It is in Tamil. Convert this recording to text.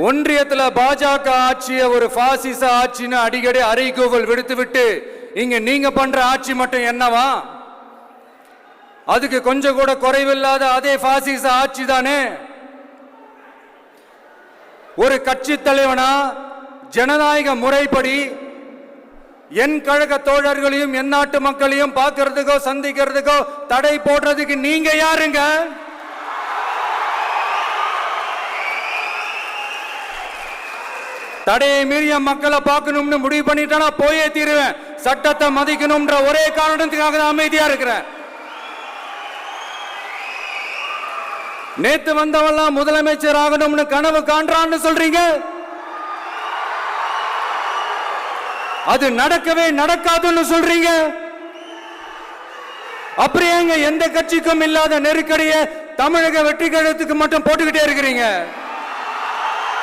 ஒன்றியத்துல பாஜக ஆட்சியை ஒரு பாசிச ஆட்சின்னு அடிக்கடி அறைகூவல் விடுத்துவிட்டு இங்க நீங்க பண்ற ஆட்சி மட்டும் என்னவா? அதுக்கு கொஞ்சம் கூட குறைவில்லாத அதே பாசிச ஆட்சி தானே. ஒரு கட்சி தலைவனா ஜனநாயக முறைப்படி என் கழக தோழர்களையும் என் நாட்டு மக்களையும் பார்க்கறதுக்கோ சந்திக்கிறதுக்கோ தடை போடுறதுக்கு நீங்க யாருங்க? தடையை மீறிய மக்களை பார்க்கணும்னு முடிவு பண்ணிட்டா போயே தீருவேன். சட்டத்தை மதிக்கணும்ன்ற ஒரே காரணத்துக்காக தான் அமைதியா இருக்கிறேன். நேத்து வந்தவெல்லாம் முதலமைச்சர் ஆகணும்னு கனவு காண்றான்னு சொல்றீங்க. அது நடக்கவே நடக்காதுன்னு சொல்றீங்க. அப்படியே எந்த கட்சிக்கும் இல்லாத நெருக்கடியை தமிழக வெற்றி கழகத்துக்கு மட்டும் போட்டுக்கிட்டே இருக்கிறீங்க.